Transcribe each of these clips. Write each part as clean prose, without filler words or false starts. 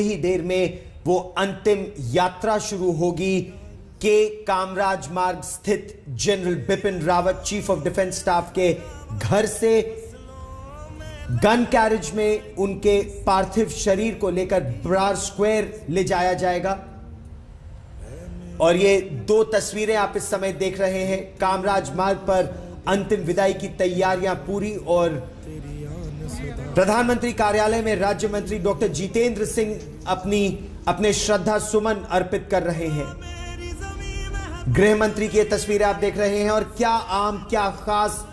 ही देर में वो अंतिम यात्रा शुरू होगी के कामराज मार्ग स्थित general Bipin Rawat chief of defence staff के घर से गन कैरेज में उनके पार्थिव शरीर को लेकर बरार स्क्वायर ले जाया जाएगा। और ये दो तस्वीरें आप इस समय देख रहे हैं। कामराज मार्ग पर अंतिम विदाई की तैयारियां पूरी और प्रधानमंत्री कार्यालय में राज्य मंत्री डॉक्टर जितेंद्र सिंह अपने श्रद्धा सुमन अर्पित कर रहे हैं। गृह मंत्री की तस्वीरें आप देख रहे हैं और क्या आम क्या खास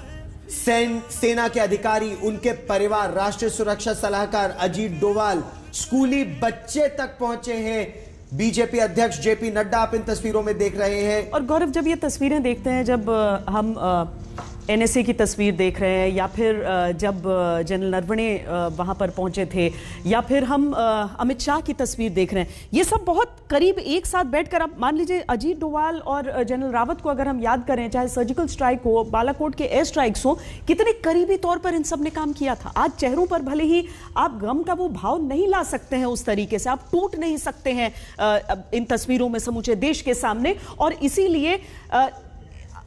सेना के अधिकारी, उनके परिवार, राष्ट्रीय सुरक्षा सलाहकार अजीत डोवाल, स्कूली बच्चे तक पहुंचे हैं। बीजेपी अध्यक्ष जेपी नड्डा आप इन तस्वीरों में देख रहे हैं। और गौरव, जब ये तस्वीरें देखते हैं, जब हम एनएसए की तस्वीर देख रहे हैं या फिर जब जनरल नरवणे वहाँ पर पहुँचे थे या फिर हम अमित शाह की तस्वीर देख रहे हैं, ये सब बहुत करीब एक साथ बैठकर, आप मान लीजिए अजीत डोवाल और जनरल रावत को अगर हम याद करें, चाहे सर्जिकल स्ट्राइक हो, बालाकोट के एयर स्ट्राइक्स हो, कितने करीबी तौर पर इन सब ने काम किया था। आज चेहरों पर भले ही आप गम का वो भाव नहीं ला सकते हैं उस तरीके से, आप टूट नहीं सकते हैं इन तस्वीरों में समूचे देश के सामने। और इसीलिए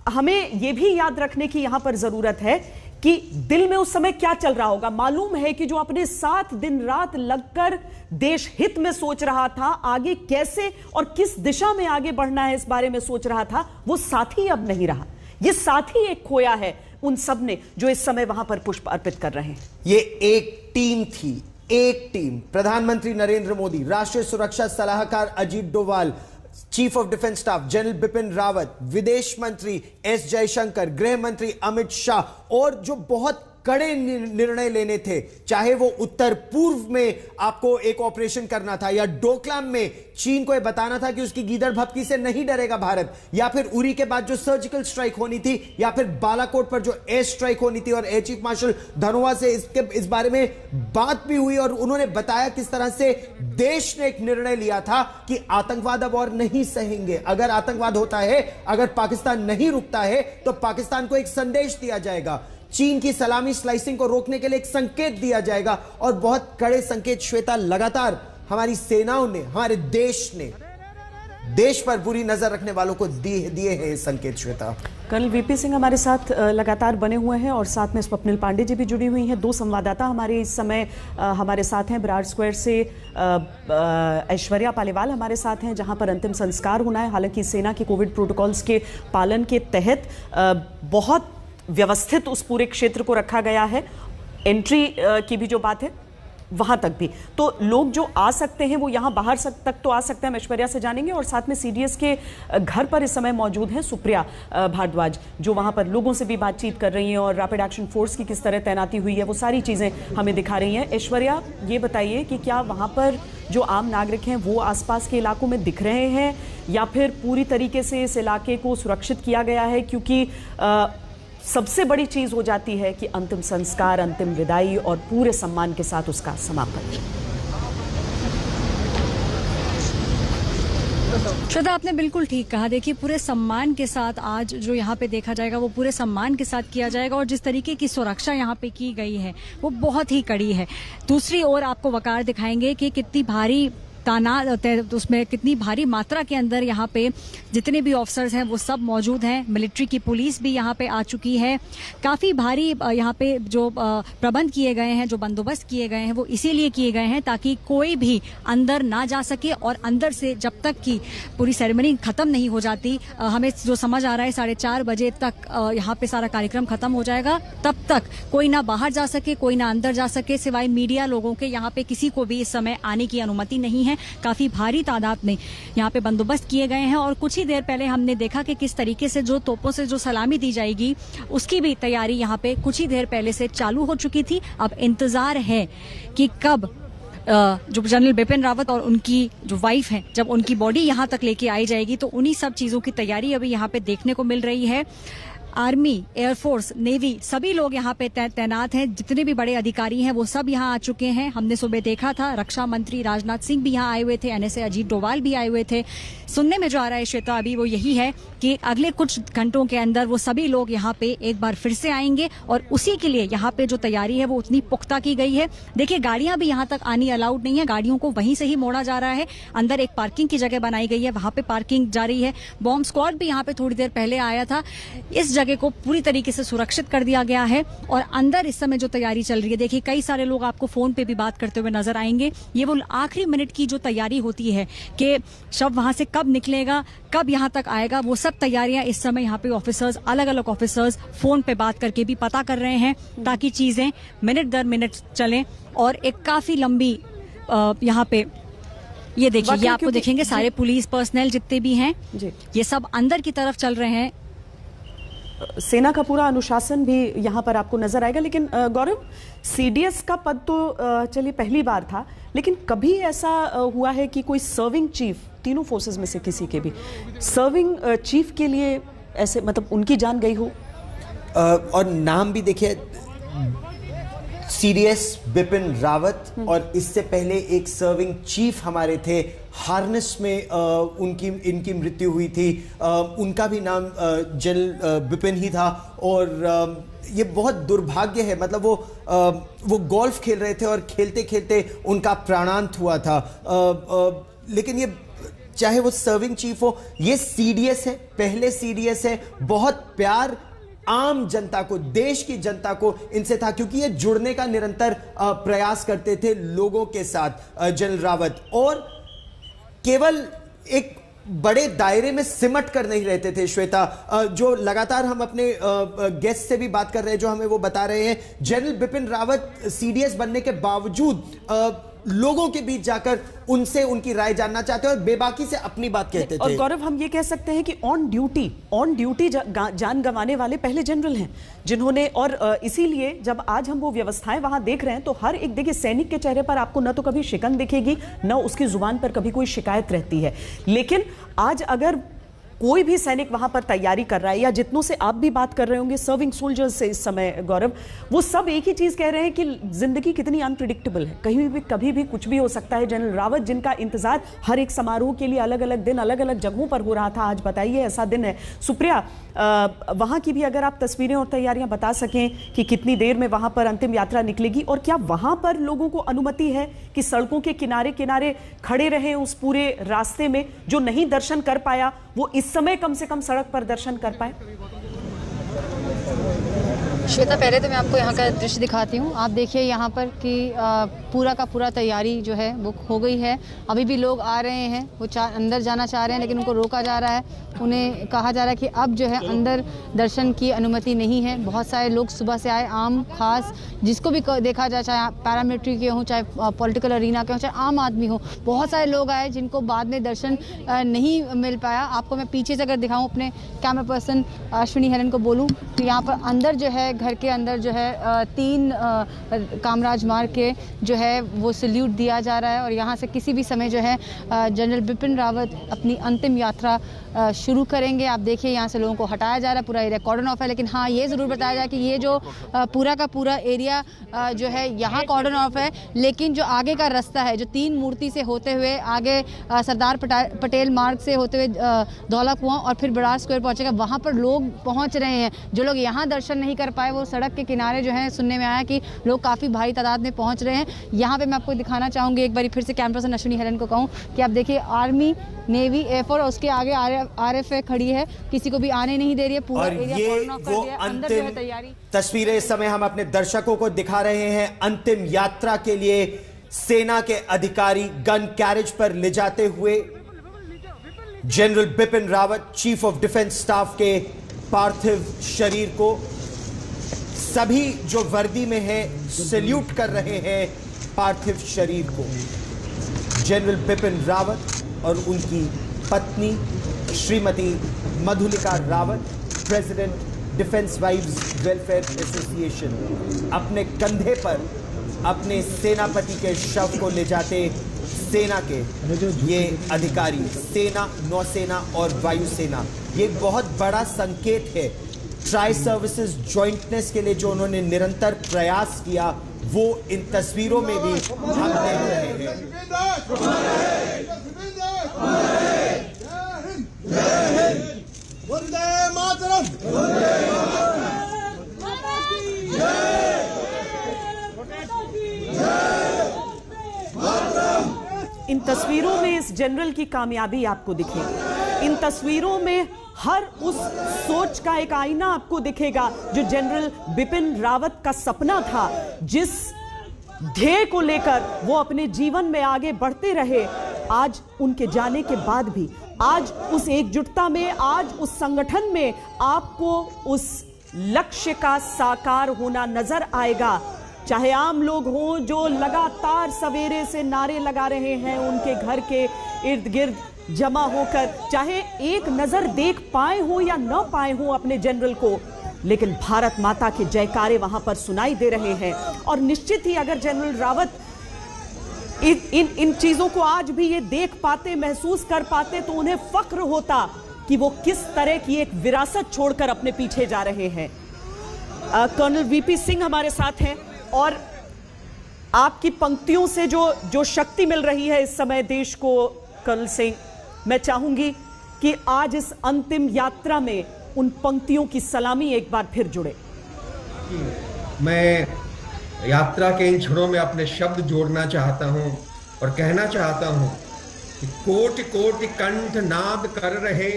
हमें यह भी याद रखने की यहां पर जरूरत है कि दिल में उस समय क्या चल रहा होगा। मालूम है कि जो अपने साथ दिन रात लगकर देश हित में सोच रहा था, आगे कैसे और किस दिशा में आगे बढ़ना है इस बारे में सोच रहा था, वो साथी अब नहीं रहा। ये साथी एक खोया है उन सब ने जो इस समय वहां पर पुष्प अर्पित कर रहे हैं। ये एक टीम थी, एक टीम। प्रधानमंत्री नरेंद्र मोदी, राष्ट्रीय सुरक्षा सलाहकार Ajit Doval, chief of defence staff general Bipin Rawat, विदेश मंत्री एस जयशंकर, गृह मंत्री अमित शाह, और जो बहुत कड़े निर्णय लेने थे, चाहे वो उत्तर पूर्व में आपको एक ऑपरेशन करना था या डोकलाम में चीन को यह बताना था कि उसकी गीदड़ भपकी से नहीं डरेगा भारत, या फिर उरी के बाद जो सर्जिकल स्ट्राइक होनी थी, या फिर बालाकोट पर जो एयर स्ट्राइक होनी थी। और एयर चीफ मार्शल धनोआ से इस बारे में बात भी हुई और उन्होंने बताया किस तरह से देश ने एक निर्णय लिया था कि आतंकवाद अब और नहीं सहेंगे। अगर आतंकवाद होता है, अगर पाकिस्तान नहीं रुकता है, तो पाकिस्तान को एक संदेश दिया जाएगा, चीन की सलामी स्लाइसिंग को रोकने के लिए एक संकेत दिया जाएगा। और बहुत कड़े संकेत श्वेता लगातार हमारी सेनाओं ने, हमारे देश ने, देश पर बुरी नजर रखने वालों को दिए हैं संकेत। श्वेता, कर्नल वीपी सिंह हमारे साथ लगातार बने हुए हैं और साथ में स्वप्निल पांडे जी भी जुड़ी हुई हैं। दो संवाददाता हमारे इस समय हमारे साथ हैं। बरार स्क्वायर से ऐश्वर्या पालीवाल हमारे साथ हैं, जहां पर अंतिम संस्कार होना है। हालांकि सेना के कोविड प्रोटोकॉल्स के पालन के तहत बहुत व्यवस्थित उस पूरे क्षेत्र को रखा गया है। एंट्री की भी जो बात है वहां तक भी, तो लोग जो आ सकते हैं वो यहां बाहर तक तो आ सकते हैं, हम ऐश्वर्या से जानेंगे। और साथ में सीडीएस के घर पर इस समय मौजूद हैं सुप्रिया भारद्वाज, जो वहां पर लोगों से भी बातचीत कर रही हैं और रैपिड एक्शन फोर्स की किस तरह तैनाती हुई है वो सारी चीजें हमें दिखा रही हैं। ऐश्वर्या, ये बताइए कि क्या वहां पर जो आम नागरिक हैं वो आसपास के इलाकों में दिख रहे हैं या फिर पूरी तरीके से इस इलाके को सुरक्षित किया गया है? क्योंकि सबसे बड़ी चीज हो जाती है कि अंतिम संस्कार, अंतिम विदाई और पूरे सम्मान के साथ उसका समापन। श्रद्धा, आपने बिल्कुल ठीक कहा। देखिए, पूरे सम्मान के साथ आज जो यहाँ पे देखा जाएगा वो पूरे सम्मान के साथ किया जाएगा और जिस तरीके की सुरक्षा यहाँ पे की गई है वो बहुत ही कड़ी है। दूसरी ओर आपको वकार दिखाएंगे कि कितनी भारी उसमें कितनी भारी मात्रा के अंदर यहाँ पे जितने भी ऑफिसर्स हैं वो सब मौजूद हैं। मिलिट्री की पुलिस भी यहाँ पे आ चुकी है। काफ़ी भारी यहाँ पे जो प्रबंध किए गए हैं, जो बंदोबस्त किए गए हैं, वो इसीलिए किए गए हैं ताकि कोई भी अंदर ना जा सके और अंदर से जब तक कि पूरी सेरेमनी खत्म नहीं हो जाती, हमें जो समझ आ रहा है 4:30 बजे तक यहाँ पे सारा कार्यक्रम खत्म हो जाएगा, तब तक कोई ना बाहर जा सके, कोई ना अंदर जा सके, सिवाय मीडिया लोगों के यहाँ पे किसी को भी इस समय आने की अनुमति नहीं है। काफी भारी तादाद में यहाँ पे बंदोबस्त किए गए हैं और कुछ ही देर पहले हमने देखा कि किस तरीके से जो तोपों से जो सलामी दी जाएगी उसकी भी तैयारी यहाँ पे कुछ ही देर पहले से चालू हो चुकी थी। अब इंतजार है कि कब जो जनरल बिपिन रावत और उनकी जो वाइफ हैं, जब उनकी बॉडी यहाँ तक लेके आई जाएगी, तो उन्हीं सब चीजों की तैयारी अभी यहाँ पे देखने को मिल रही है। आर्मी, एयरफोर्स, नेवी सभी लोग यहाँ पे तैनात हैं। जितने भी बड़े अधिकारी हैं वो सब यहाँ आ चुके हैं। हमने सुबह देखा था रक्षा मंत्री राजनाथ सिंह भी यहाँ आए हुए थे, एनएसए अजीत डोभाल भी आए हुए थे। सुनने में जो आ रहा है श्वेता अभी वो यही है कि अगले कुछ घंटों के अंदर वो सभी लोग यहाँ पे एक बार फिर से आएंगे और उसी के लिए यहाँ पे जो तैयारी है वो उतनी पुख्ता की गई है। देखिए गाड़ियां भी यहाँ तक आनी अलाउड नहीं है, गाड़ियों को वहीं से ही मोड़ा जा रहा है। अंदर एक पार्किंग की जगह बनाई गई है, वहां पे पार्किंग जारी है। बॉम्ब स्क्वाड भी यहाँ पे थोड़ी देर पहले आया था। इस जगह को पूरी तरीके से सुरक्षित कर दिया गया है और अंदर इस समय जो तैयारी चल रही है, देखिए कई सारे लोग आपको फोन पे भी बात करते हुए नजर आएंगे। ये वो आखिरी मिनट की जो तैयारी होती है कि शव वहां से कब निकलेगा, कब यहाँ तक आएगा, वो सब तैयारियां इस समय यहाँ पे ऑफिसर्स, अलग अलग ऑफिसर्स फोन पे बात करके भी पता कर रहे हैं ताकि चीजें मिनट दर मिनट चलें। और एक काफी लंबी यहाँ पे ये देखिए, ये आपको देखेंगे सारे पुलिस पर्सनल जितने भी हैं ये सब अंदर की तरफ चल रहे हैं। सेना का पूरा अनुशासन भी यहाँ पर आपको नजर आएगा। लेकिन गौरव, सीडीएस का पद तो चलिए पहली बार था, लेकिन कभी ऐसा हुआ है कि कोई सर्विंग चीफ, तीनों फोर्सेस में से किसी के भी सर्विंग चीफ के लिए ऐसे मतलब उनकी जान गई हो? और नाम भी देखिए, सीडीएस बिपिन रावत, और इससे पहले एक सर्विंग चीफ हमारे थे, हार्नेस में इनकी मृत्यु हुई थी। उनका भी नाम जनरल बिपिन ही था। और ये बहुत दुर्भाग्य है, मतलब वो गोल्फ खेल रहे थे और खेलते खेलते उनका प्राणांत हुआ था। लेकिन ये चाहे वो सर्विंग चीफ हो, ये सीडीएस है, पहले सीडीएस है। बहुत प्यार आम जनता को, देश की जनता को इनसे था, क्योंकि ये जुड़ने का निरंतर प्रयास करते थे लोगों के साथ जनरल रावत, और केवल एक बड़े दायरे में सिमट कर नहीं रहते थे। श्वेता, जो लगातार हम अपने गेस्ट से भी बात कर रहे हैं, जो हमें वो बता रहे हैं, जनरल बिपिन रावत सीडीएस बनने के बावजूद लोगों के बीच जाकर उनसे उनकी राय जानना चाहते हैं और बेबाकी से अपनी बात कहते थे। और गौरव, हम ये कह सकते हैं कि ऑन ड्यूटी जान गंवाने वाले पहले जनरल हैं जिन्होंने, और इसीलिए जब आज हम वो व्यवस्थाएं वहां देख रहे हैं तो हर एक, देखिए सैनिक के चेहरे पर आपको न तो कभी शिकन दिखेगी, न उसकी जुबान पर कभी कोई शिकायत रहती है। लेकिन आज अगर कोई भी सैनिक वहां पर तैयारी कर रहा है, या जितनों से आप भी बात कर रहे होंगे सर्विंग सोल्जर्स से इस समय गौरव, वो सब एक ही चीज कह रहे हैं कि जिंदगी कितनी अनप्रिडिक्टेबल है, कभी भी कुछ भी हो सकता है। जनरल रावत जिनका इंतजार हर एक समारोह के लिए अलग अलग दिन अलग अलग जगहों पर हो रहा था, आज बताइए ऐसा दिन है। सुप्रिया, वहां की भी अगर आप तस्वीरें और तैयारियां बता सकें कि कितनी देर में वहां पर अंतिम यात्रा निकलेगी, और क्या वहां पर लोगों को अनुमति है कि सड़कों के किनारे किनारे खड़े रहे उस पूरे रास्ते में, जो नहीं दर्शन कर पाया वो इस समय कम से कम सड़क पर दर्शन कर पाए? श्वेता, पहले तो मैं आपको यहाँ का दृश्य दिखाती हूँ। आप देखिए यहाँ पर कि पूरा का पूरा तैयारी जो है वो हो गई है। अभी भी लोग आ रहे हैं, वो अंदर जाना चाह रहे हैं, लेकिन उनको रोका जा रहा है। उन्हें कहा जा रहा है कि अब जो है अंदर दर्शन की अनुमति नहीं है। बहुत सारे लोग सुबह से आए, आम खास जिसको भी देखा जाए, चाहे पैरामिलिट्री के हों, चाहे पॉलिटिकल अरीना के हों, चाहे आम आदमी हो, बहुत सारे लोग आए जिनको बाद में दर्शन नहीं मिल पाया। आपको मैं पीछे से अगर दिखाऊँ, अपने कैमरा पर्सन अश्विनी हेलन को बोलूँ तो यहाँ पर अंदर जो है, घर के अंदर जो है 3 कामराज मार्ग के जो है वो सल्यूट दिया जा रहा है, और यहाँ से किसी भी समय जो है जनरल बिपिन रावत अपनी अंतिम यात्रा शुरू करेंगे। आप देखिए यहाँ से लोगों को हटाया जा रहा है, पूरा एरिया कॉर्डन ऑफ है। लेकिन हाँ, ये ज़रूर बताया जाए कि ये जो पूरा का पूरा एरिया जो है यहाँ कॉर्डन ऑफ है, लेकिन जो आगे का रास्ता है, जो 3 मूर्ति से होते हुए आगे सरदार पटेल मार्ग से होते हुए धौला कुआं और फिर बराड़ स्क्वायर पहुँचेगा, वहाँ पर लोग पहुँच रहे हैं। जो लोग यहाँ दर्शन नहीं कर पाए, वो सड़क के किनारे जो है, सुनने में आया कि लोग काफ़ी भारी तादाद में पहुँच रहे हैं। यहाँ पे मैं आपको दिखाना चाहूँगी, एक बार फिर से कैमरा पर्सन अश्विनी हेलन को कहूँ कि आप देखिए आर्मी, नेवी, एयरफोर्स, और उसके आगे आरएफए खड़ी है, किसी को भी आने नहीं दे रही है। पूरा एरिया कॉर्डन ऑफ कर दिया है। अंदर जो है तैयारी, तस्वीरें इस समय हम अपने दर्शकों को दिखा रहे हैं। अंतिम यात्रा के लिए सेना के अधिकारी गन कैरेज पर ले जाते हुए general Bipin Rawat, chief of defence staff के पार्थिव शरीर को सभी जो वर्दी में है सैल्यूट कर रहे हैं पार्थिव शरीर को। जनरल बिपिन रावत और उनकी पत्नी Shrimati Madhulika Rawat, president defence wives welfare association, अपने कंधे पर अपने सेनापति के शव को ले जाते सेना के ये अधिकारी, सेना, नौसेना और वायुसेना, ये बहुत बड़ा संकेत है ट्राई सर्विसेज जॉइंटनेस के लिए जो उन्होंने निरंतर प्रयास किया, वो इन तस्वीरों में भी हम देख रहे हैं। वंदे मातरम। इन तस्वीरों में इस जनरल की कामयाबी आपको दिखेगी। इन तस्वीरों में हर उस सोच का एक आईना आपको दिखेगा जो जनरल बिपिन रावत का सपना था, जिस ध्येय को लेकर वो अपने जीवन में आगे बढ़ते रहे। आज उनके जाने के बाद भी, आज उस एकजुटता में, आज उस संगठन में आपको उस लक्ष्य का साकार होना नजर आएगा। चाहे आम लोग हों जो लगातार सवेरे से नारे लगा रहे हैं उनके घर के इर्द गिर्द जमा होकर, चाहे एक नजर देख पाए हो या न पाए हो अपने जनरल को, लेकिन भारत माता के जयकारे वहां पर सुनाई दे रहे हैं। और निश्चित ही अगर जनरल रावत इन चीजों को आज भी ये देख पाते, महसूस कर पाते, तो उन्हें फक्र होता कि वो किस तरह की एक विरासत छोड़कर अपने पीछे जा रहे हैं। कर्नल वीपी सिंह हमारे साथ हैं और आपकी पंक्तियों से जो शक्ति मिल रही है इस समय देश को, कर्नल सिंह, मैं चाहूंगी कि आज इस अंतिम यात्रा में उन पंक्तियों की सलामी एक बार फिर जुड़े। मैं यात्रा के इन क्षणों में अपने शब्द जोड़ना चाहता हूं और कहना चाहता हूं कि कोटि कोटि कंठ नाद कर रहे,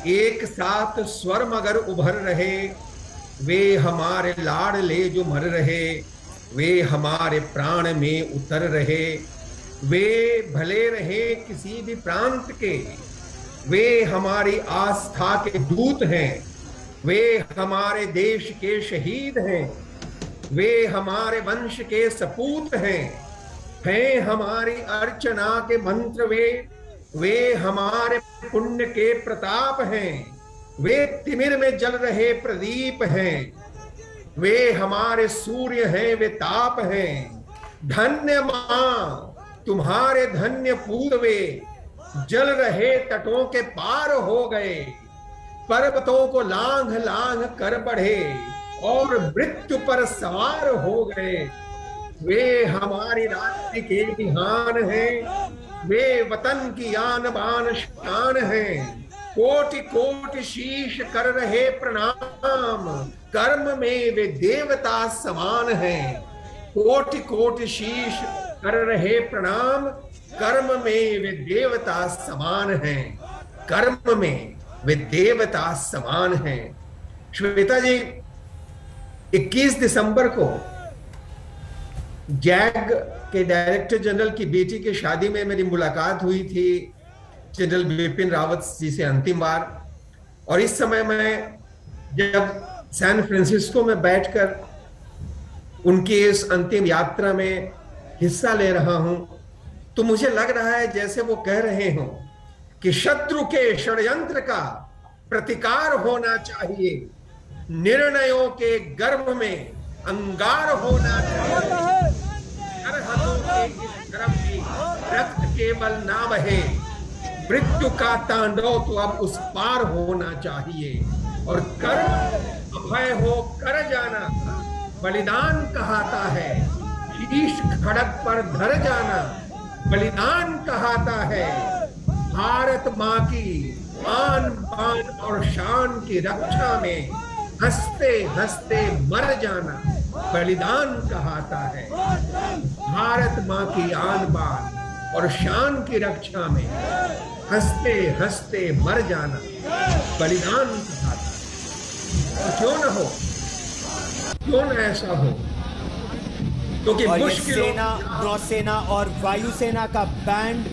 एक साथ स्वर मगर उभर रहे, वे हमारे लाडले जो मर रहे, वे हमारे प्राण में उतर रहे, वे भले रहे किसी भी प्रांत के, वे हमारी आस्था के दूत हैं, वे हमारे देश के शहीद हैं, वे हमारे वंश के सपूत हैं हमारी अर्चना के मंत्र, वे हमारे पुण्य के प्रताप हैं, वे तिमिर में जल रहे प्रदीप हैं, वे हमारे सूर्य हैं, वे ताप हैं। धन्य मां तुम्हारे धन्य पूत वे, जल रहे तटों के पार हो गए, पर्वतों को लांघ लांघ कर बढ़े और मृत्यु पर सवार हो गए। वे हमारी राज्य के विहान हैं, वे वतन की आन बान शान हैं, कोटि कोटि शीश कर रहे प्रणाम, कर्म में वे देवता समान हैं। कोटि कोटि शीश कर रहे प्रणाम, कर्म में वे देवता समान हैं, कर्म में वे देवता समान हैं। श्वेता जी, 21 दिसंबर को जैग के डायरेक्टर जनरल की बेटी की शादी में मेरी मुलाकात हुई थी जनरल बिपिन रावत जी से अंतिम बार। और इस समय मैं जब सैन फ्रांसिस्को में बैठकर उनकी इस अंतिम यात्रा में हिस्सा ले रहा हूं, तो मुझे लग रहा है जैसे वो कह रहे हों कि शत्रु के षड्यंत्र का प्रतिकार होना चाहिए, निर्णयों के गर्भ में अंगार होना चाहिए, सरहदों के इस गर्भ में रक्त केवल ना बहे, मृत्यु का तांडव तो अब उस पार होना चाहिए। और कर्म अभय हो कर जाना, बलिदान कहाता है, शीश खड़क पर धर जाना, बलिदान कहाता है, भारत माँ की आन बान और शान की रक्षा में हंसते हंसते मर जाना, बलिदान कहाता है। भारत माँ की आन बान और शान की रक्षा में हंसते हंसते मर जाना, बलिदान कहाता है। तो क्यों न हो, क्यों न ऐसा हो, क्योंकि सेना, नौसेना और वायुसेना का बैंड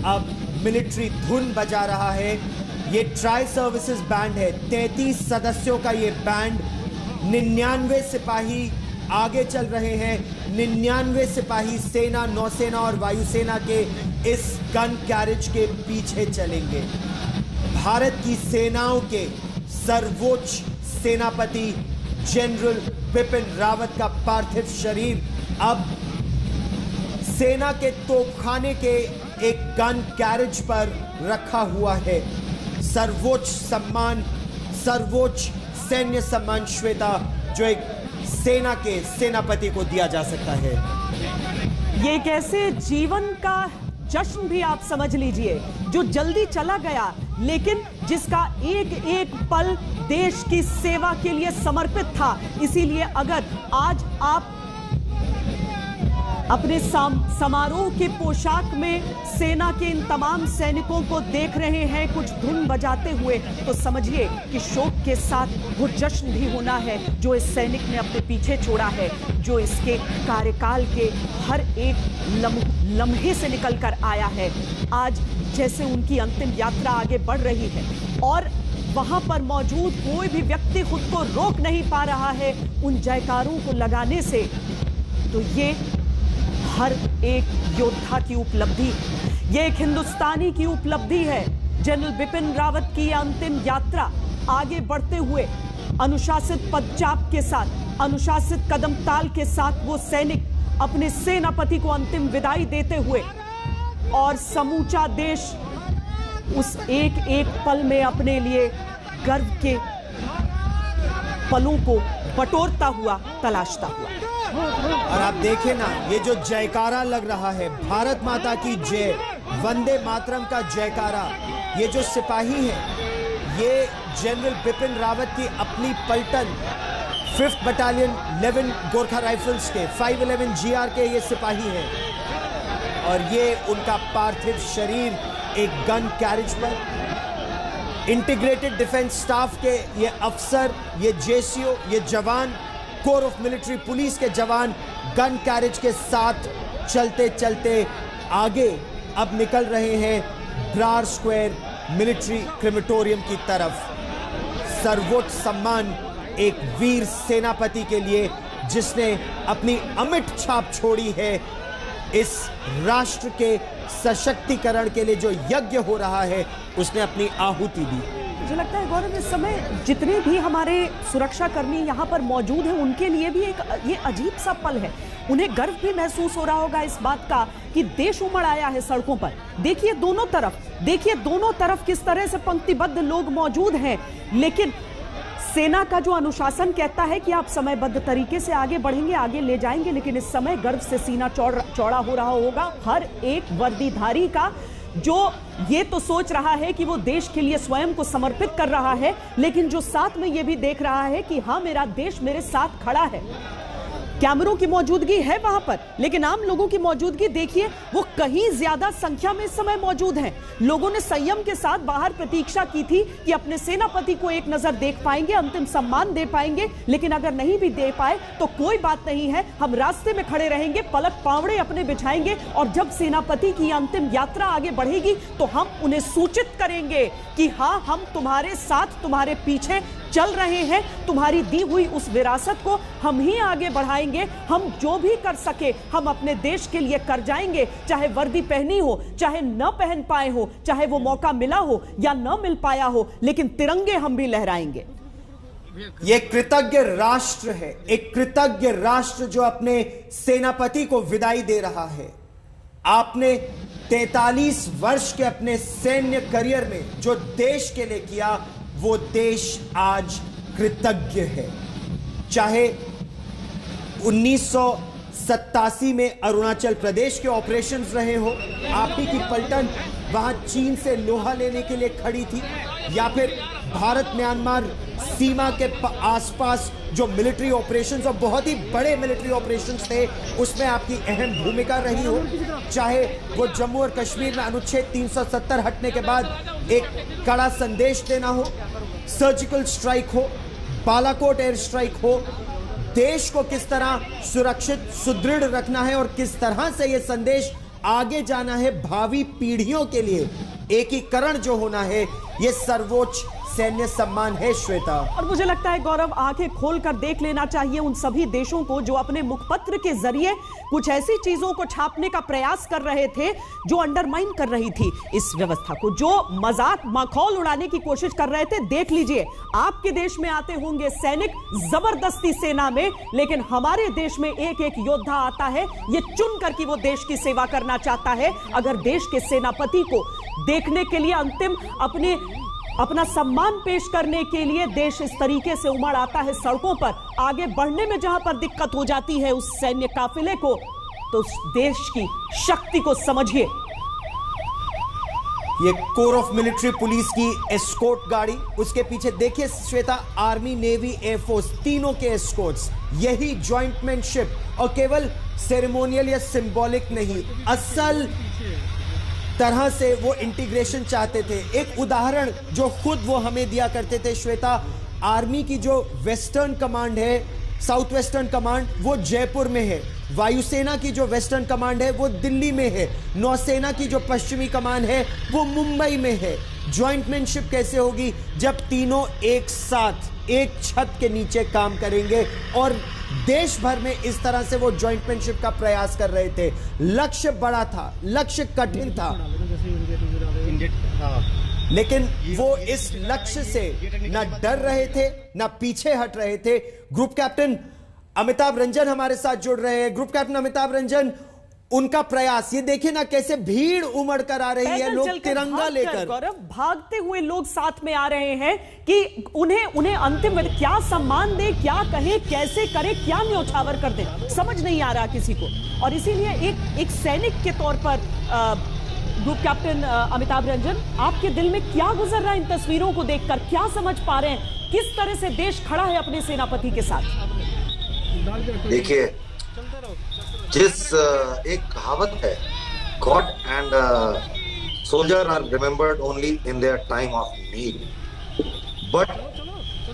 अब मिलिट्री धुन बजा रहा है। ये ट्राई सर्विसेज बैंड है, 33 सदस्यों का ये बैंड, 99 सिपाही आगे चल रहे हैं, 99 सिपाही सेना, नौसेना और वायुसेना के इस गन कैरेज के पीछे चलेंगे। भारत की सेनाओं के सर्वोच्च सेनापति जनरल बिपिन रावत का पार्थिव शरीर अब सेना के तोपखाने के एक गन कैरेज पर रखा हुआ है। सर्वोच्च सम्मान, सर्वोच्च सैन्य सम्मान श्वेता जो एक सेना के सेनापति को दिया जा सकता है। ये एक ऐसे जीवन का जश्न भी आप समझ लीजिए जो जल्दी चला गया, लेकिन जिसका एक एक पल देश की सेवा के लिए समर्पित था। इसीलिए अगर आज आप अपने समारोह के पोशाक में सेना के इन तमाम सैनिकों को देख रहे हैं कुछ धुन बजाते हुए, तो समझिए कि शोक के साथ वो जश्न भी होना है जो इस सैनिक ने अपने पीछे छोड़ा है, जो इसके कार्यकाल के हर एक लम्हे से निकल कर आया है। आज जैसे उनकी अंतिम यात्रा आगे बढ़ रही है और वहां पर मौजूद कोई भी व्यक्ति खुद को रोक नहीं पा रहा है उन जयकारों को लगाने से, तो ये हर एक योद्धा की उपलब्धि, ये एक हिंदुस्तानी की उपलब्धि है। जनरल बिपिन रावत की अंतिम यात्रा आगे बढ़ते हुए अनुशासित पदचाप के साथ, अनुशासित कदम ताल के साथ वो सैनिक अपने सेनापति को अंतिम विदाई देते हुए, और समूचा देश उस एक एक पल में अपने लिए गर्व के पलों को बटोरता हुआ, तलाशता हुआ। और आप देखें ना, ये जो जयकारा लग रहा है, भारत माता की जय, वंदे मातरम का जयकारा, ये जो सिपाही हैं, ये जनरल बिपिन रावत की अपनी पलटन 5th बटालियन 11 गोरखा राइफल्स के 511 GR के ये सिपाही हैं, और ये उनका पार्थिव शरीर एक गन कैरेज पर, इंटीग्रेटेड डिफेंस स्टाफ के ये अफसर, ये JCO, ये जवान, कोर ऑफ मिलिट्री पुलिस के जवान गन कैरेज के साथ चलते चलते आगे अब निकल रहे हैं ब्रार स्क्वायर मिलिट्री क्रेमेटोरियम की तरफ। सर्वोच्च सम्मान एक वीर सेनापति के लिए जिसने अपनी अमिट छाप छोड़ी है इस राष्ट्र के सशक्तिकरण के लिए। जो यज्ञ हो रहा है उसने अपनी आहुति दी। मुझे लगता है गौरव, इस समय जितने भी हमारे सुरक्षा कर्मी यहाँ पर मौजूद हैं उनके लिए भी एक ये अजीब सा पल है। उन्हें गर्व भी महसूस हो रहा होगा इस बात का कि देश उमड़ आया है सड़कों पर। देखिए दोनों तरफ किस तरह से पंक्तिबद्ध लोग मौजूद हैं, लेकिन सेना का जो अनुशासन कहता है कि आप समयबद्ध तरीके से आगे बढ़ेंगे, आगे ले जाएंगे, लेकिन इस समय गर्व से सीना चौड़ा हो रहा होगा हर एक वर्दीधारी का, जो ये तो सोच रहा है कि वो देश के लिए स्वयं को समर्पित कर रहा है, लेकिन जो साथ में ये भी देख रहा है कि हाँ, मेरा देश मेरे साथ खड़ा है। कैमरों की मौजूदगी है वहां पर, लेकिन आम लोगों की मौजूदगी देखिए, वो कहीं ज्यादा संख्या में इस समय मौजूद हैं। लोगों ने संयम के साथ बाहर प्रतीक्षा की थी कि अपने सेनापति को एक नजर देख पाएंगे, अंतिम सम्मान दे पाएंगे, लेकिन अगर नहीं भी दे पाए तो कोई बात नहीं है, हम रास्ते में खड़े रहेंगे, पलक पावड़े अपने बिछाएंगे, और जब सेनापति की अंतिम यात्रा आगे बढ़ेगी तो हम उन्हें सूचित करेंगे कि हाँ, हम तुम्हारे साथ, तुम्हारे पीछे चल रहे हैं, तुम्हारी दी हुई उस विरासत को हम ही आगे बढ़ाएंगे। हम जो भी कर सके हम अपने देश के लिए कर जाएंगे, चाहे वर्दी पहनी हो, चाहे न पहन पाए हो, चाहे वो मौका मिला हो या न मिल पाया हो, लेकिन तिरंगे हम भी लहराएंगे। ये कृतज्ञ राष्ट्र है, एक कृतज्ञ राष्ट्र जो अपने सेनापति को विदाई दे रहा है। आपने 43 वर्ष के अपने सैन्य करियर में जो देश के लिए किया, वो देश आज कृतज्ञ है। चाहे 1987 में अरुणाचल प्रदेश के ऑपरेशंस रहे हो, आप ही की पलटन वहां चीन से लोहा लेने के लिए खड़ी थी, या फिर भारत म्यांमार सीमा के आसपास जो मिलिट्री ऑपरेशंस और बहुत ही बड़े मिलिट्री ऑपरेशंस थे, उसमें आपकी अहम भूमिका रही हो, चाहे वो जम्मू और कश्मीर में अनुच्छेद 370 हटने के बाद एक कड़ा संदेश देना हो, सर्जिकल स्ट्राइक हो, बालाकोट एयर स्ट्राइक हो, देश को किस तरह सुरक्षित सुदृढ़ रखना है और किस तरह से यह संदेश आगे जाना है भावी पीढ़ियों के लिए, एकीकरण जो होना है, यह सर्वोच्च सैन्य सम्मान है श्वेता। और मुझे लगता है गौरव, आंखें खोलकर देख लेना चाहिए उन सभी देशों को जो अपने मुखपत्र के जरिए कुछ ऐसी चीजों को छापने का प्रयास कर रहे थे जो अंडरमाइन कर रही थी इस व्यवस्था को, जो मजाक मखौल उड़ाने की कोशिश कर रहे थे। देख लीजिए, आपके देश में आते होंगे सैनिक जबरदस्ती सेना में, लेकिन हमारे देश में एक एक योद्धा आता है, ये चुनकर कि वो देश की सेवा करना चाहता है। अगर देश के सेनापति को देखने के लिए अंतिम अपने अपना सम्मान पेश करने के लिए देश इस तरीके से उमड़ आता है सड़कों पर। आगे बढ़ने में जहां पर दिक्कत हो जाती है उस सैन्य काफिले को, तो उस देश की शक्ति को समझिए। ये कोर ऑफ मिलिट्री पुलिस की एस्कॉर्ट गाड़ी, उसके पीछे देखिए श्वेता, आर्मी, नेवी, एयरफोर्स, तीनों के एस्कॉर्ट्स। यही जॉइंटमैनशिप, और केवल सेरेमोनियल या सिंबॉलिक नहीं, असल तरह से वो इंटीग्रेशन चाहते थे। एक उदाहरण जो खुद वो हमें दिया करते थे श्वेता, आर्मी की जो वेस्टर्न कमांड है, साउथ वेस्टर्न कमांड, वो जयपुर में है। वायुसेना की जो वेस्टर्न कमांड है वो दिल्ली में है। नौसेना की जो पश्चिमी कमांड है वो मुंबई में है। जॉइंटमैनशिप कैसे होगी जब तीनों एक साथ एक छत के नीचे काम करेंगे, और देश भर में इस तरह से वो जॉइंटमैनशिप का प्रयास कर रहे थे। लक्ष्य बड़ा था, लक्ष्य कठिन था, लेकिन वो इस लक्ष्य से ना डर रहे थे ना पीछे हट रहे थे। ग्रुप कैप्टन अमिताभ रंजन हमारे साथ जुड़ रहे हैं। ग्रुप कैप्टन अमिताभ रंजन, उनका प्रयास, ये देखिए ना कैसे भीड़ उमड़ कर आ रही है, लोग तिरंगा लेकर। गौरव, भागते हुए लोग साथ में आ रहे हैं कि उन्हें अंतिम क्या सम्मान दे, क्या कहे, कैसे करे, क्या न्योछावर कर दे, समझ नहीं आ रहा किसी को। और इसीलिए एक सैनिक के तौर पर ग्रुप कैप्टन अमिताभ रंजन, आपके दिल में क्या गुजर रहा है इन तस्वीरों को देखकर? क्या समझ पा रहे हैं किस तरह से देश खड़ा है अपने सेनापति के साथ? देखिए, जिस एक कहावत है, God and soldier are remembered only in their time of need, but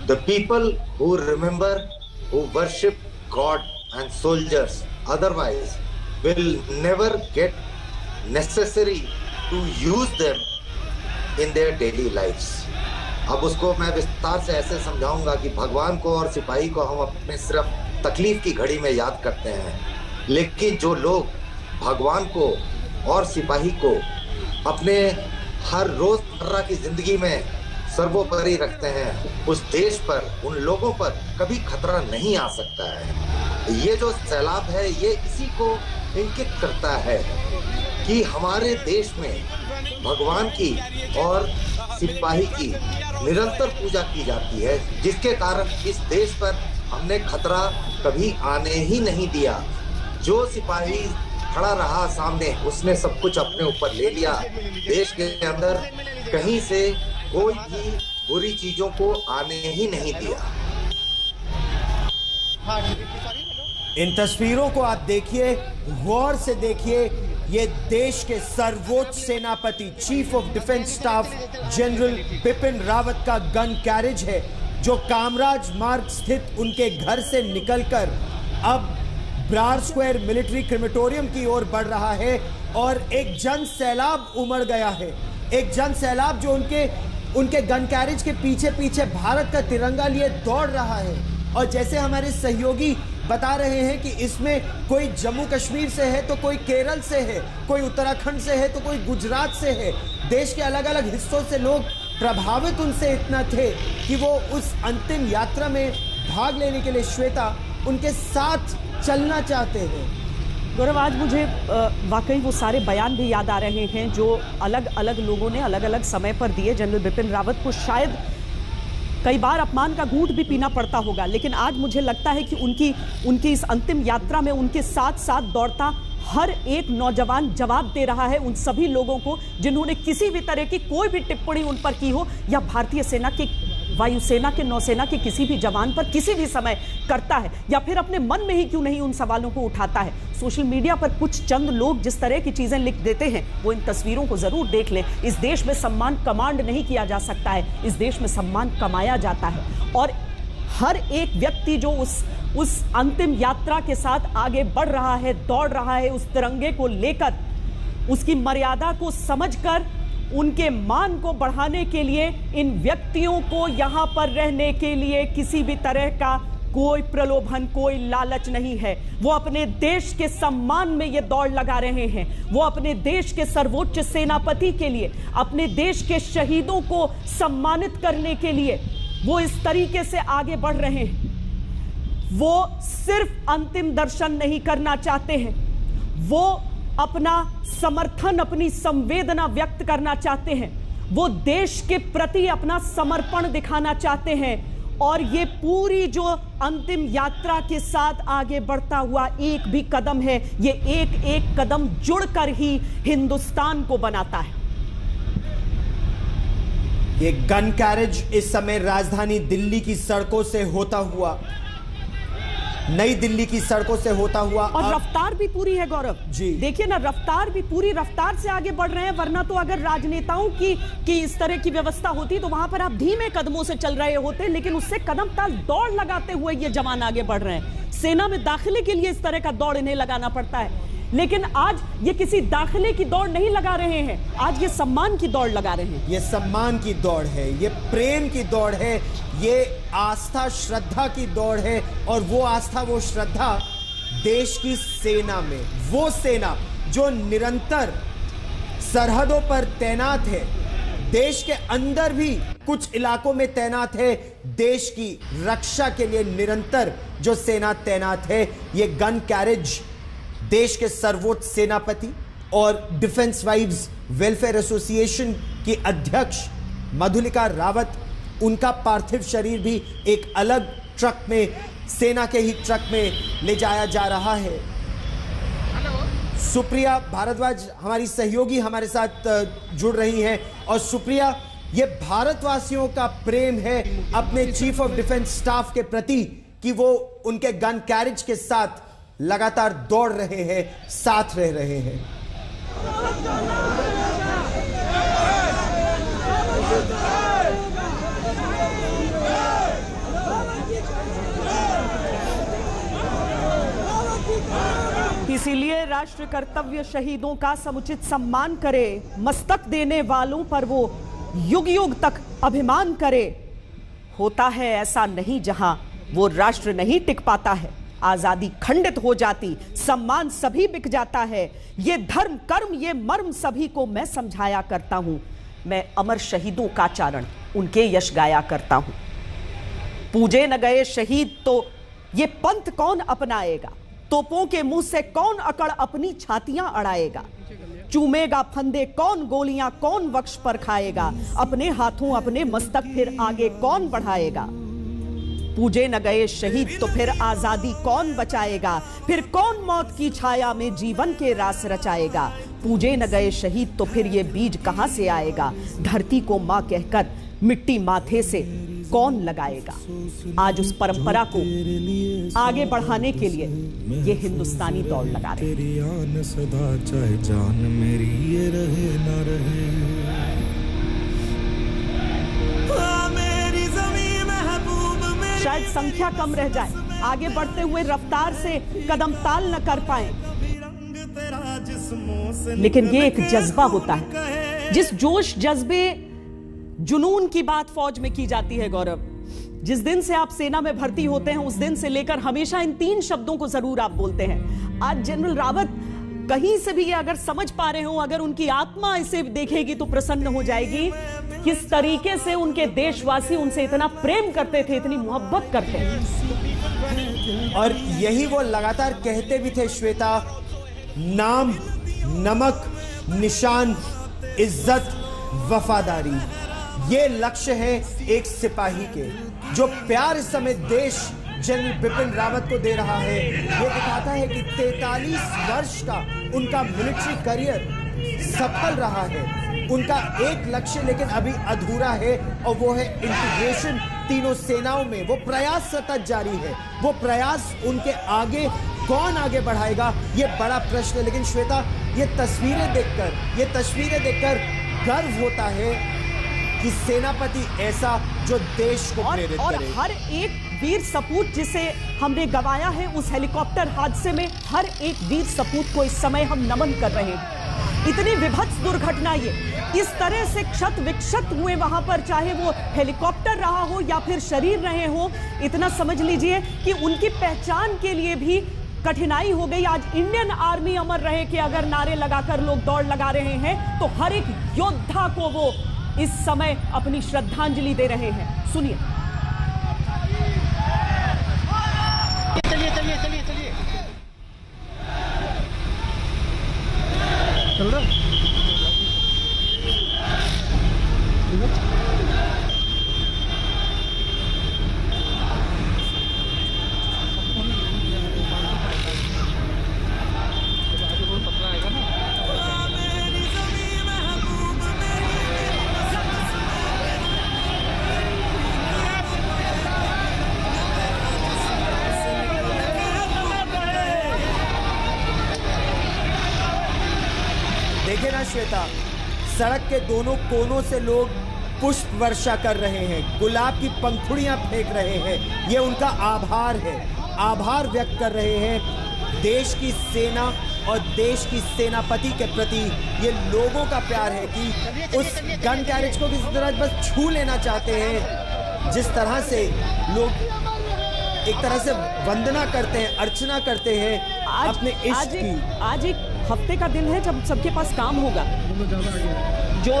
the people who remember, who worship God and soldiers otherwise will never get necessary to use them in their daily lifes. अब उसको मैं विस्तार से ऐसे समझाऊंगा कि भगवान को और सिपाही को हम अपने सिर्फ तकलीफ की घड़ी में याद करते हैं, लेकिन जो लोग भगवान को और सिपाही को अपने हर रोजमर्रा की जिंदगी में सर्वोपरि रखते हैं, उस देश पर, उन लोगों पर कभी खतरा नहीं आ सकता है। ये जो सैलाब है ये इसी को इंगित करता है कि हमारे देश में भगवान की और सिपाही की निरंतर पूजा की जाती है, जिसके कारण इस देश पर हमने खतरा कभी आने ही नहीं दिया। जो सिपाही खड़ा रहा सामने, उसने सब कुछ अपने ऊपर ले लिया। देश के अंदर कहीं से कोई भी बुरी चीजों को आने ही नहीं दिया। इन तस्वीरों को आप देखिए, गौर से देखिए, ये देश के सर्वोच्च सेनापति, chief of defence staff general Bipin Rawat का गन कैरेज है, जो कामराज मार्ग स्थित उनके घर से निकलकर अब ब्रार स्क्वायर मिलिट्री क्रिमेटोरियम की ओर बढ़ रहा है। और एक जन सैलाब उमड़ गया है, एक जन सैलाब जो उनके गन कैरेज के पीछे पीछे भारत का तिरंगा लिए दौड़ रहा है। और जैसे हमारे सहयोगी बता रहे हैं कि इसमें कोई जम्मू कश्मीर से है तो कोई केरल से है, कोई उत्तराखंड से है तो कोई गुजरात से है। देश के अलग अलग हिस्सों से लोग प्रभावित उनसे इतना थे कि वो उस अंतिम यात्रा में भाग लेने के लिए श्वेता उनके साथ चलना चाहते हैं। गौरव, आज मुझे वाकई वो सारे बयान भी याद आ रहे हैं जो अलग अलग लोगों ने अलग अलग समय पर दिए। जनरल बिपिन रावत को शायद कई बार अपमान का घूंट भी पीना पड़ता होगा, लेकिन आज मुझे लगता है कि उनकी इस अंतिम यात्रा में उनके साथ साथ दौड़ता हर एक नौजवान जवाब दे रहा है उन सभी लोगों को जिन्होंने किसी भी तरह की कोई भी टिप्पणी उन पर की हो, या भारतीय सेना के, वायुसेना के, नौसेना के किसी भी जवान पर किसी भी समय करता है, या फिर अपने मन में ही क्यों नहीं उन सवालों को उठाता है। सोशल मीडिया पर कुछ चंद लोग जिस तरह की चीजें लिख देते हैं, वो इन तस्वीरों को जरूर देख लें। इस देश में सम्मान कमांड नहीं किया जा सकता है, इस देश में सम्मान कमाया जाता है। और हर एक व्यक्ति जो उस अंतिम यात्रा के साथ आगे बढ़ रहा है, दौड़ रहा है उस तिरंगे को लेकर, उसकी मर्यादा को समझकर, उनके मान को बढ़ाने के लिए इन व्यक्तियों को यहां पर रहने के लिए किसी भी तरह का कोई प्रलोभन, कोई लालच नहीं है। वो अपने देश के सम्मान में ये दौड़ लगा रहे हैं। वो अपने देश के सर्वोच्च सेनापति के लिए, अपने देश के शहीदों को सम्मानित करने के लिए वो इस तरीके से आगे बढ़ रहे हैं। वो सिर्फ अंतिम दर्शन नहीं करना चाहते हैं, वो अपना समर्थन, अपनी संवेदना व्यक्त करना चाहते हैं। वो देश के प्रति अपना समर्पण दिखाना चाहते हैं और ये पूरी जो अंतिम यात्रा के साथ आगे बढ़ता हुआ एक भी कदम है, ये एक एक कदम जुड़कर ही हिंदुस्तान को बनाता है। ये गन कैरेज इस समय राजधानी दिल्ली की सड़कों से होता हुआ, नई दिल्ली की सड़कों से होता हुआ, और रफ्तार भी पूरी है गौरव जी। देखिए ना, रफ्तार भी पूरी रफ्तार से आगे बढ़ रहे हैं, वरना तो अगर राजनेताओं की इस तरह की व्यवस्था होती तो वहां पर आप धीमे कदमों से चल रहे होते, लेकिन उससे कदम ताल दौड़ लगाते हुए ये जवान आगे बढ़ रहे हैं। सेना में दाखिले के लिए इस तरह का दौड़ इन्हें लगाना पड़ता है, लेकिन आज ये किसी दाखिले की दौड़ नहीं लगा रहे हैं, आज ये सम्मान की दौड़ लगा रहे हैं। ये सम्मान की दौड़ है, ये प्रेम की दौड़ है, ये आस्था श्रद्धा की दौड़ है, और वो आस्था वो श्रद्धा देश की सेना में, वो सेना जो निरंतर सरहदों पर तैनात है, देश के अंदर भी कुछ इलाकों में तैनात है, देश की रक्षा के लिए निरंतर जो सेना तैनात है। ये गन कैरेज देश के सर्वोच्च सेनापति और डिफेंस वाइव्स वेलफेयर एसोसिएशन की अध्यक्ष मधुलिका रावत, उनका पार्थिव शरीर भी एक अलग ट्रक में, सेना के ही ट्रक में ले जाया जा रहा है। सुप्रिया भारद्वाज हमारी सहयोगी हमारे साथ जुड़ रही हैं, और सुप्रिया, ये भारतवासियों का प्रेम है अपने चीफ ऑफ डिफेंस स्टाफ के प्रति कि वो उनके गन कैरेज के साथ लगातार दौड़ रहे हैं, साथ रह रहे हैं। इसीलिए राष्ट्र कर्तव्य शहीदों का समुचित सम्मान करे, मस्तक देने वालों पर वो युग युग तक अभिमान करे। होता है ऐसा नहीं जहां वो राष्ट्र नहीं टिक पाता है, आजादी खंडित हो जाती, सम्मान सभी बिक जाता है। ये धर्म कर्म ये मर्म सभी को मैं समझाया करता हूं, मैं अमर शहीदों का चारण उनके यश गाया करता हूं। पूजे न गए शहीद तो ये पंथ कौन अपनाएगा, तोपों के मुंह से कौन अकड़ अपनी छातियां अड़ाएगा, चूमेगा फंदे कौन गोलियां कौन वक्ष पर खाएगा, अपने हाथों अपने मस्तक फिर आगे कौन बढ़ाएगा। पूजे न गए शहीद तो फिर आजादी कौन बचाएगा, फिर कौन मौत की छाया में जीवन के रास रचाएगा। पूजे न गए शहीद तो फिर ये बीज कहां से आएगा, धरती को मां कहकर मिट्टी माथे से कौन लगाएगा। आज उस परंपरा को आगे बढ़ाने के लिए ये हिंदुस्तानी दौड़ लगा रहे हैं। सदा चाहे जान मेरी ये रहे ना रहे, शायद संख्या कम रह जाए, आगे बढ़ते हुए रफ्तार से कदम ताल न कर पाए, लेकिन ये एक जज्बा होता है। जिस जोश जज्बे जुनून की बात फौज में की जाती है गौरव, जिस दिन से आप सेना में भर्ती होते हैं उस दिन से लेकर हमेशा इन 3 शब्दों को जरूर आप बोलते हैं। आज जनरल रावत कहीं से भी ये अगर समझ पा रहे हो, अगर उनकी आत्मा इसे देखेगी तो प्रसन्न हो जाएगी, किस तरीके से उनके देशवासी उनसे इतना प्रेम करते थे, इतनी मोहब्बत करते थे। और यही वो लगातार कहते भी थे श्वेता, नाम नमक निशान इज्जत वफादारी, ये लक्ष्य है एक सिपाही के। जो प्यार इस समय देश जनरल बिपिन रावत को दे रहा है, ये दिखाता है कि 43 वर्ष का उनका मिलिट्री करियर सफल रहा है। उनका एक लक्ष्य लेकिन अभी अधूरा है, और वो है इंटीग्रेशन तीनों सेनाओं में। वो प्रयास सतत जारी है, वो प्रयास उनके आगे कौन आगे बढ़ाएगा, ये बड़ा प्रश्न है। लेकिन श्वेता, ये तस्वीरें देखकर गर्व होता है कि सेनापति ऐसा जो देश को प्रेरित और करे। हर एक वीर सपूत जिसे हमने गंवाया है उस हेलीकॉप्टर हादसे में, हर एक वीर सपूत को इस समय हम नमन कर रहे हैं। इतनी विभत्स दुर्घटना, ये इस तरह से क्षत विक्षत हुए वहां पर, चाहे वो हेलीकॉप्टर रहा हो या फिर शरीर रहे हो, इतना समझ लीजिए कि उनकी पहचान के लिए भी कठिनाई हो गई। आज इंडियन आर्मी अमर रहे कि अगर नारे लगाकर लोग दौड़ लगा रहे हैं तो हर एक योद्धा को वो इस समय अपनी श्रद्धांजलि दे रहे हैं। सुनिए। चलिए चल रहा। श्वेता, सड़क के दोनों कोनों से लोग पुष्प वर्षा कर रहे हैं, गुलाब की पंखुड़ियां फेंक रहे हैं। ये उनका आभार है, आभार व्यक्त कर रहे हैं देश की सेना और देश की सेनापति के प्रति। ये लोगों का प्यार है कि उस गन कैरेज को किसी तरह बस छू लेना चाहते हैं। जिस तरह से लोग एक तरह से वंदना करते हैं, अर्चना करते हैं अपने इष्ट की। आज एक हफ्ते का दिन है जब सबके पास काम होगा, जो